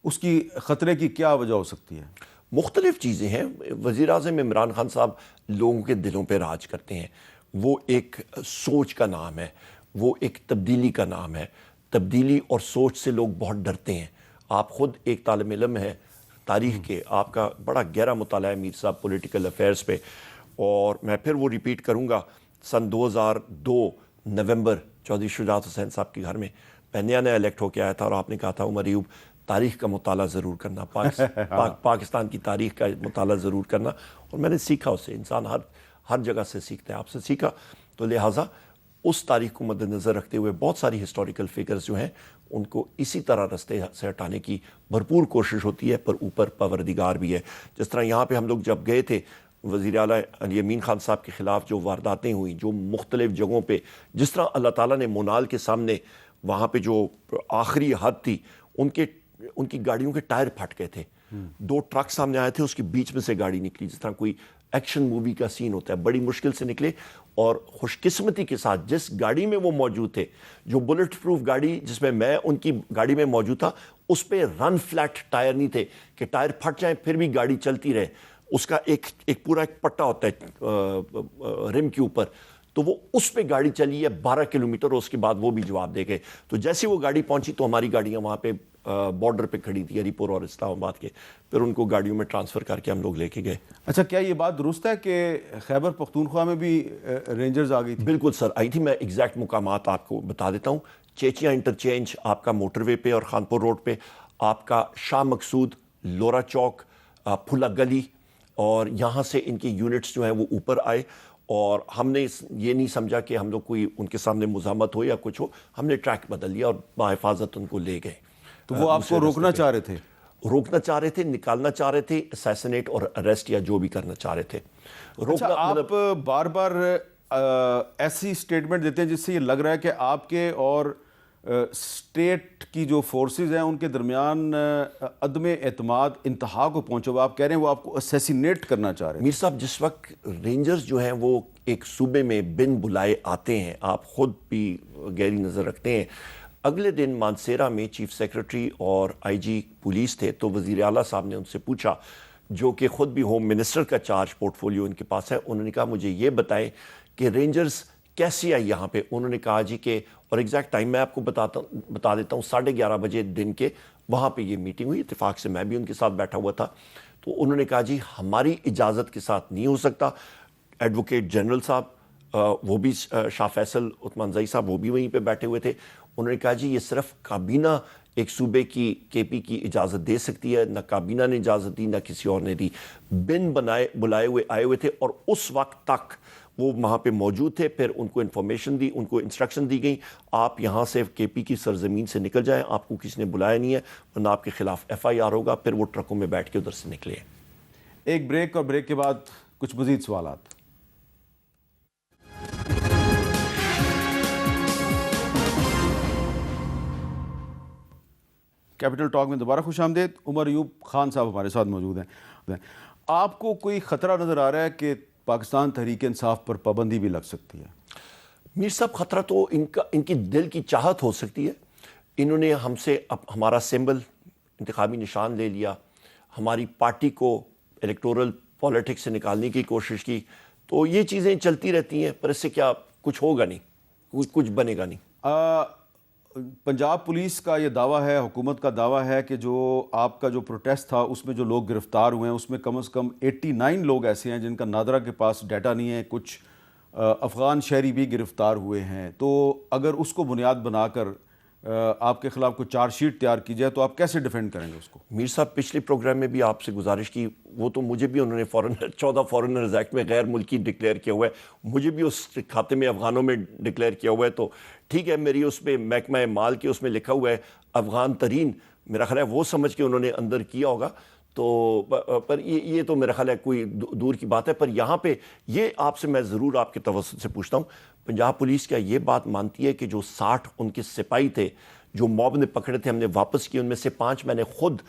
اس کی خطرے کی کیا وجہ ہو سکتی ہے؟ مختلف چیزیں ہیں. وزیر اعظم عمران خان صاحب لوگوں کے دلوں پہ راج کرتے ہیں. وہ ایک سوچ کا نام ہے، وہ ایک تبدیلی کا نام ہے. تبدیلی اور سوچ سے لوگ بہت ڈرتے ہیں. آپ خود ایک طالب علم ہیں تاریخ کے، آپ کا بڑا گہرا مطالعہ ہے میر صاحب پولیٹیکل افیئرز پہ، اور میں پھر وہ ریپیٹ کروں گا. سن 2002 نومبر چودھری شجاعت حسین صاحب کے گھر میں میں نیا الیکٹ ہو کے آیا تھا، اور آپ نے کہا تھا عمر ایوب تاریخ کا مطالعہ ضرور کرنا، پاکستان کی تاریخ کا مطالعہ ضرور کرنا. اور میں نے سیکھا اس سے. انسان ہر جگہ سے سیکھتا ہے، آپ سے سیکھا. تو لہٰذا اس تاریخ کو مد نظر رکھتے ہوئے بہت ساری ہسٹوریکل فگرز جو ہیں ان کو اسی طرح رستے سے ہٹانے کی بھرپور کوشش ہوتی ہے، پر اوپر پروردگار بھی ہے. جس طرح یہاں پہ ہم لوگ جب گئے تھے، وزیر اعلیٰ علی امین خان صاحب کے خلاف جو وارداتیں ہوئیں، جو مختلف جگہوں پہ جس طرح اللہ تعالیٰ نے مونال کے سامنے وہاں پہ جو آخری حد تھی، ان کی گاڑیوں کے ٹائر پھٹ گئے تھے. 2 ٹرک سامنے آئے تھے، اس کے بیچ میں سے گاڑی نکلی، جس طرح کوئی ایکشن مووی کا سین ہوتا ہے. بڑی مشکل سے نکلے، اور خوش قسمتی کے ساتھ جس گاڑی میں وہ موجود تھے، جو بلٹ پروف گاڑی جس میں ان کی گاڑی میں موجود تھا، اس پہ رن فلیٹ ٹائر نہیں تھے کہ ٹائر پھٹ جائیں پھر بھی گاڑی چلتی رہے. اس کا ایک پورا ایک پٹا ہوتا ہے رم کے اوپر، تو وہ اس پہ گاڑی چلی ہے 12 کلومیٹر، اور اس کے بعد وہ بھی جواب دے گئے. تو جیسے وہ گاڑی پہنچی تو ہماری گاڑیاں وہاں پہ بارڈر پہ کھڑی تھی، ہری پور اور اسلام آباد کے. پھر ان کو گاڑیوں میں ٹرانسفر کر کے ہم لوگ لے کے گئے. اچھا، کیا یہ بات درست ہے کہ خیبر پختونخوا میں بھی رینجرز آ گئی تھی؟ بالکل سر، آئی تھی. میں ایگزیکٹ مقامات آپ کو بتا دیتا ہوں. چیچیا انٹرچینج آپ کا موٹر وے پہ اور خانپور روڈ پہ، آپ کا شاہ مقصود، لورا چوک، پھلا گلی، اور یہاں سے ان کے یونٹس جو ہیں وہ اوپر آئے. اور ہم نے یہ نہیں سمجھا کہ ہم لوگ کوئی ان کے سامنے مزاحمت ہو یا کچھ ہو، ہم نے ٹریک بدل لیا اور بحفاظت ان کو لے گئے. تو وہ آپ کو روکنا چاہ رہے تھے؟ روکنا چاہ رہے تھے، نکالنا چاہ رہے تھے، اسیسنیٹ اور اریسٹ یا جو بھی کرنا چاہ رہے تھے. اچھا، آپ بار بار ایسی سٹیٹمنٹ دیتے ہیں جس سے یہ لگ رہا ہے کہ آپ کے اور اسٹیٹ کی جو فورسز ہیں ان کے درمیان عدم اعتماد انتہا کو پہنچا ہوا. آپ کہہ رہے ہیں وہ آپ کو اسیسینیٹ کرنا چاہ رہے ہیں. میر صاحب، جس وقت رینجرز جو ہیں وہ ایک صوبے میں بن بلائے آتے ہیں، آپ خود بھی گہری نظر رکھتے ہیں. اگلے دن مانسیرا میں چیف سیکرٹری اور آئی جی پولیس تھے، تو وزیر اعلیٰ صاحب نے ان سے پوچھا، جو کہ خود بھی ہوم منسٹر کا چارج پورٹ فولیو ان کے پاس ہے. انہوں نے کہا مجھے یہ بتائیں کہ رینجرز کیسی آئی یہاں پہ. انہوں نے کہا جی کہ، اور ایگزیکٹ ٹائم میں آپ کو بتا دیتا ہوں، 11:30 بجے دن کے وہاں پہ یہ میٹنگ ہوئی. اتفاق سے میں بھی ان کے ساتھ بیٹھا ہوا تھا. تو انہوں نے کہا جی ہماری اجازت کے ساتھ نہیں ہو سکتا. ایڈوکیٹ جنرل صاحب، وہ بھی شاہ فیصل عثمان زئی صاحب، وہ بھی وہیں پہ بیٹھے ہوئے تھے. انہوں نے کہا جی یہ صرف کابینہ ایک صوبے کی کے پی کی اجازت دے سکتی ہے، نہ کابینہ نے اجازت دی نہ کسی اور نے دی. بن بلائے ہوئے آئے ہوئے تھے، اور اس وقت تک وہ وہاں پہ موجود تھے. پھر ان کو انفارمیشن دی، ان کو انسٹرکشن دی گئی، آپ یہاں سے کے پی کی سرزمین سے نکل جائیں، آپ کو کسی نے بلایا نہیں ہے، ورنہ آپ کے خلاف ایف آئی آر ہوگا. پھر وہ ٹرکوں میں بیٹھ کے ادھر سے نکلے. ایک بریک، اور بریک کے بعد کچھ مزید سوالات. کیپٹل ٹاک میں دوبارہ خوش آمدید. عمر ایوب خان صاحب ہمارے ساتھ موجود ہیں. آپ کو کوئی خطرہ نظر آ رہا ہے کہ پاکستان تحریک انصاف پر پابندی بھی لگ سکتی ہے؟ میر صاحب، خطرہ تو ان کی دل کی چاہت ہو سکتی ہے. انہوں نے ہم سے ہمارا سمبل، انتخابی نشان لے لیا، ہماری پارٹی کو الیکٹورل پالیٹکس سے نکالنے کی کوشش کی. تو یہ چیزیں چلتی رہتی ہیں، پر اس سے کیا کچھ ہوگا نہیں، کچھ بنے گا نہیں. پنجاب پولیس کا یہ دعویٰ ہے، حکومت کا دعویٰ ہے کہ جو آپ کا جو پروٹیسٹ تھا اس میں جو لوگ گرفتار ہوئے ہیں اس میں کم از کم 89 لوگ ایسے ہیں جن کا نادرہ کے پاس ڈیٹا نہیں ہے. کچھ افغان شہری بھی گرفتار ہوئے ہیں. تو اگر اس کو بنیاد بنا کر آپ کے خلاف کوئی چارج شیٹ تیار کی جائے تو آپ کیسے ڈیفینڈ کریں گے اس کو؟ میر صاحب، پچھلے پروگرام میں بھی آپ سے گزارش کی، وہ تو مجھے بھی انہوں نے 14 فارنرز ایکٹ میں غیر ملکی ڈکلیئر کیا ہوا ہے، مجھے بھی اس کھاتے میں افغانوں میں ڈکلیئر کیا ہوا ہے. تو ٹھیک ہے، میری اس پہ محکمہ مال کے اس میں لکھا ہوا ہے افغان ترین، میرا خیال ہے وہ سمجھ کے انہوں نے اندر کیا ہوگا. تو پر یہ تو میرا خیال ہے کوئی دور کی بات ہے. پر یہاں پہ یہ آپ سے میں ضرور آپ کے توسط سے پوچھتا ہوں، پنجاب پولیس کیا یہ بات مانتی ہے کہ جو 60 ان کے سپاہی تھے جو موب نے پکڑے تھے ہم نے واپس کیے، ان میں سے 5 میں نے خود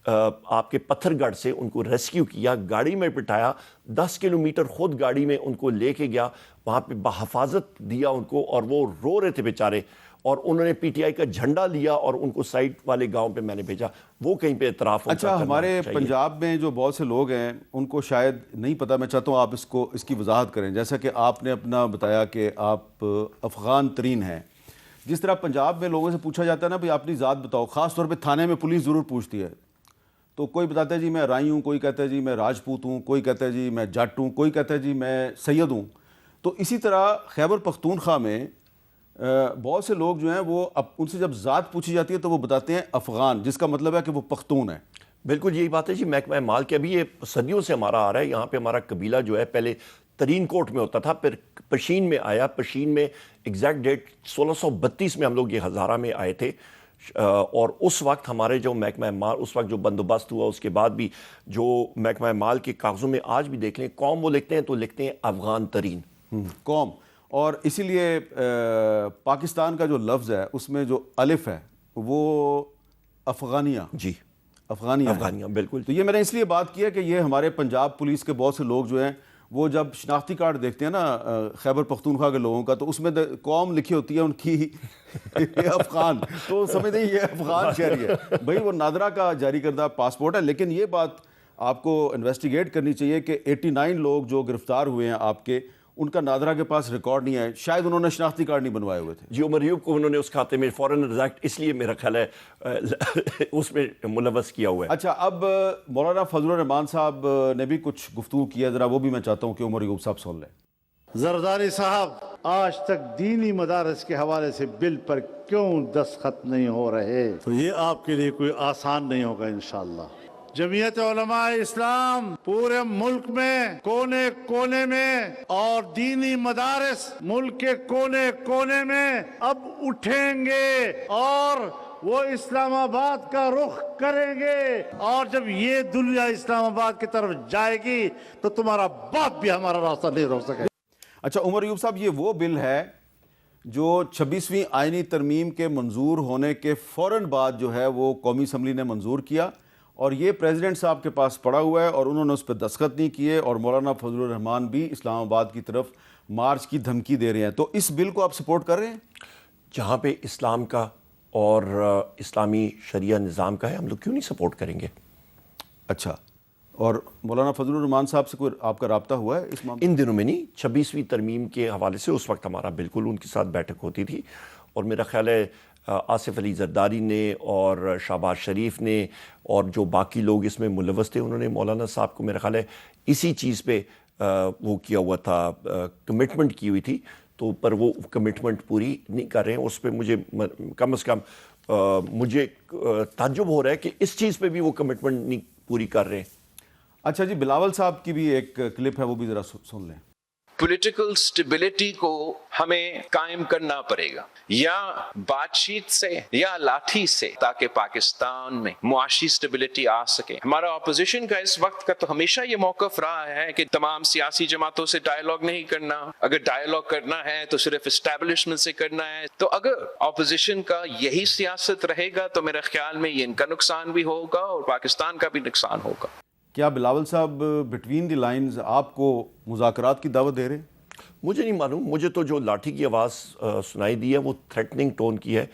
آپ کے پتھر گڑھ سے ان کو ریسکیو کیا، گاڑی میں بٹھایا، 10 کلومیٹر خود گاڑی میں ان کو لے کے گیا، وہاں پہ بحفاظت دیا ان کو، اور وہ رو رہے تھے بیچارے، اور انہوں نے پی ٹی آئی کا جھنڈا لیا اور ان کو سائٹ والے گاؤں پہ میں نے بھیجا، وہ کہیں پہ اعتراف ہوتا اچھا، ہمارے پنجاب میں جو بہت سے لوگ ہیں ان کو شاید نہیں پتہ، میں چاہتا ہوں آپ اس کی وضاحت کریں، جیسا کہ آپ نے اپنا بتایا کہ آپ افغان ترین ہیں، جس طرح پنجاب میں لوگوں سے پوچھا جاتا ہے نا بھئی اپنی ذات بتاؤ، خاص طور پہ تھانے میں پولیس ضرور پوچھتی ہے، تو کوئی بتاتا ہے جی میں رائی ہوں، کوئی کہتا ہے جی میں راجپوت ہوں، کوئی کہتا ہے جی میں جٹ ہوں، کوئی کہتا ہے جی میں سید ہوں. تو اسی طرح خیبر پختونخوا میں بہت سے لوگ جو ہیں وہ ان سے جب ذات پوچھی جاتی ہے تو وہ بتاتے ہیں افغان، جس کا مطلب ہے کہ وہ پختون ہے. بالکل یہی بات ہے جی. محکمہ مال کے ابھی یہ صدیوں سے ہمارا آ رہا ہے. یہاں پہ ہمارا قبیلہ جو ہے پہلے ترین کوٹ میں ہوتا تھا، پھر پشین میں آیا. پشین میں ایگزیکٹ ڈیٹ 1632 میں ہم لوگ یہ ہزارہ میں آئے تھے، اور اس وقت ہمارے جو محکمہ مال اس وقت جو بندوبست ہوا، اس کے بعد بھی جو محکمہ مال کے کاغذوں میں آج بھی دیکھ لیں قوم وہ لکھتے ہیں تو لکھتے ہیں افغان ترین قوم. اور اسی لیے پاکستان کا جو لفظ ہے اس میں جو الف ہے وہ افغانیہ، جی افغانیہ بالکل. تو یہ میں نے اس لیے بات کی ہے کہ یہ ہمارے پنجاب پولیس کے بہت سے لوگ جو ہیں وہ جب شناختی کارڈ دیکھتے ہیں نا خیبر پختونخوا کے لوگوں کا، تو اس میں قوم لکھی ہوتی ہے ان کی افغان، تو سمجھتے ہیں یہ افغان شہری ہے. بھئی وہ نادرا کا جاری کردہ پاسپورٹ ہے. لیکن یہ بات آپ کو انویسٹیگیٹ کرنی چاہیے کہ 89 لوگ جو گرفتار ہوئے ہیں آپ کے، ان کا نادرا کے پاس ریکارڈ نہیں ہے، شاید انہوں نے شناختی کارڈ نہیں بنوائے ہوئے تھے. جی عمر ایوب کو انہوں نے اس کھاتے میں فورن ریزیکٹ اس لیے میرا خیال ہے اس میں ملوث کیا ہوا ہے. اچھا، اب مولانا فضل الرحمان صاحب نے بھی کچھ گفتگو کیا، ذرا وہ بھی میں چاہتا ہوں کہ عمر ایوب صاحب سن لیں. زرداری صاحب، آج تک دینی مدارس کے حوالے سے بل پر کیوں دستخط نہیں ہو رہے؟ تو یہ آپ کے لیے کوئی آسان نہیں ہوگا انشاءاللہ. جمعیت علماء اسلام پورے ملک میں کونے کونے میں اور دینی مدارس ملک کے کونے کونے میں اب اٹھیں گے اور وہ اسلام آباد کا رخ کریں گے، اور جب یہ دنیا اسلام آباد کی طرف جائے گی تو تمہارا باپ بھی ہمارا راستہ نہیں روک سکے. اچھا عمر ایوب صاحب، یہ وہ بل ہے جو 26ویں آئینی ترمیم کے منظور ہونے کے فوراً بعد جو ہے وہ قومی اسمبلی نے منظور کیا، اور یہ پریزیڈنٹ صاحب کے پاس پڑا ہوا ہے اور انہوں نے اس پہ دستخط نہیں کیے، اور مولانا فضل الرحمان بھی اسلام آباد کی طرف مارچ کی دھمکی دے رہے ہیں. تو اس بل کو آپ سپورٹ کر رہے ہیں؟ جہاں پہ اسلام کا اور اسلامی شریعہ نظام کا ہے، ہم لوگ کیوں نہیں سپورٹ کریں گے؟ اچھا، اور مولانا فضل الرحمان صاحب سے کوئی آپ کا رابطہ ہوا ہے اس معاملے؟ ان دنوں میں نہیں، 26ویں ترمیم کے حوالے سے اس وقت ہمارا بالکل ان کے ساتھ بیٹھک ہوتی تھی، اور میرا خیال ہے آصف علی زرداری نے اور شہباز شریف نے اور جو باقی لوگ اس میں ملوث تھے، انہوں نے مولانا صاحب کو میرا خیال ہے اسی چیز پہ وہ کیا ہوا تھا، کمٹمنٹ کی ہوئی تھی، تو پر وہ کمٹمنٹ پوری نہیں کر رہے ہیں. اس پہ مجھے کم از کم مجھے تعجب ہو رہا ہے کہ اس چیز پہ بھی وہ کمٹمنٹ نہیں پوری کر رہے ہیں. اچھا جی، بلاول صاحب کی بھی ایک کلپ ہے، وہ بھی ذرا سن لیں. پولیٹیکل سٹیبلٹی کو ہمیں قائم کرنا پڑے گا، یا بات چیت سے یا لاٹھی سے، تاکہ پاکستان میں معاشی سٹیبلٹی آ سکے. ہمارا اپوزیشن کا اس وقت کا تو ہمیشہ یہ موقف رہا ہے کہ تمام سیاسی جماعتوں سے ڈائیلاگ نہیں کرنا، اگر ڈائیلاگ کرنا ہے تو صرف اسٹیبلشمنٹ سے کرنا ہے. تو اگر اپوزیشن کا یہی سیاست رہے گا تو میرے خیال میں یہ ان کا نقصان بھی ہوگا اور پاکستان کا بھی نقصان ہوگا. کیا بلاول صاحب بٹوین دی لائنز آپ کو مذاکرات کی دعوت دے رہے ہیں؟ مجھے نہیں معلوم. مجھے تو جو لاٹھی کی آواز سنائی دی ہے وہ تھریٹننگ ٹون کی ہے.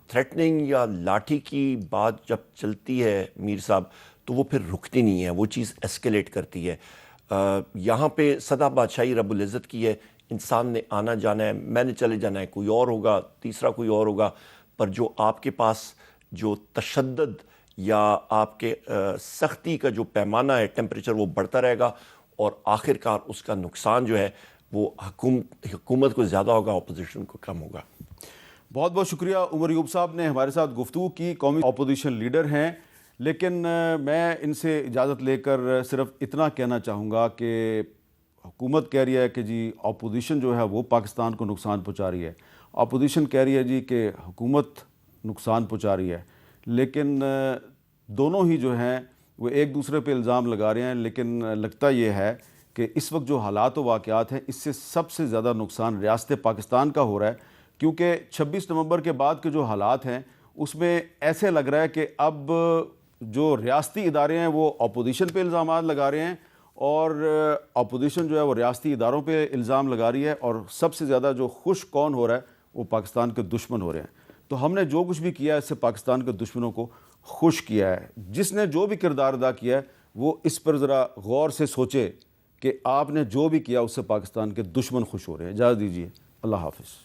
تھریٹننگ یا لاٹھی کی بات جب چلتی ہے میر صاحب تو وہ پھر رکتی نہیں ہے، وہ چیز ایسکیلیٹ کرتی ہے. یہاں پہ سدا بادشاہی رب العزت کی ہے، انسان نے آنا جانا ہے، میں نے چلے جانا ہے، کوئی اور ہوگا، تیسرا کوئی اور ہوگا. پر جو آپ کے پاس جو تشدد یا آپ کے سختی کا جو پیمانہ ہے، ٹیمپریچر، وہ بڑھتا رہے گا، اور آخر کار اس کا نقصان جو ہے وہ حکومت کو زیادہ ہوگا، اپوزیشن کو کم ہوگا. بہت بہت شکریہ. عمر ایوب صاحب نے ہمارے ساتھ گفتگو کی، قومی اپوزیشن لیڈر ہیں، لیکن میں ان سے اجازت لے کر صرف اتنا کہنا چاہوں گا کہ حکومت کہہ رہی ہے کہ جی اپوزیشن جو ہے وہ پاکستان کو نقصان پہنچا رہی ہے، اپوزیشن کہہ رہی ہے جی کہ حکومت نقصان پہنچا رہی ہے، لیکن دونوں ہی جو ہیں وہ ایک دوسرے پہ الزام لگا رہے ہیں. لیکن لگتا یہ ہے کہ اس وقت جو حالات و واقعات ہیں، اس سے سب سے زیادہ نقصان ریاست پاکستان کا ہو رہا ہے، کیونکہ 26 نومبر کے بعد کے جو حالات ہیں اس میں ایسے لگ رہا ہے کہ اب جو ریاستی ادارے ہیں وہ اپوزیشن پہ الزامات لگا رہے ہیں، اور اپوزیشن جو ہے وہ ریاستی اداروں پہ الزام لگا رہی ہے، اور سب سے زیادہ جو خوش کون ہو رہا ہے وہ پاکستان کے دشمن ہو رہے ہیں۔ تو ہم نے جو کچھ بھی کیا ہے اس سے پاکستان کے دشمنوں کو خوش کیا ہے۔ جس نے جو بھی کردار ادا کیا ہے وہ اس پر ذرا غور سے سوچے کہ آپ نے جو بھی کیا اس سے پاکستان کے دشمن خوش ہو رہے ہیں۔ اجازت دیجیے، اللہ حافظ۔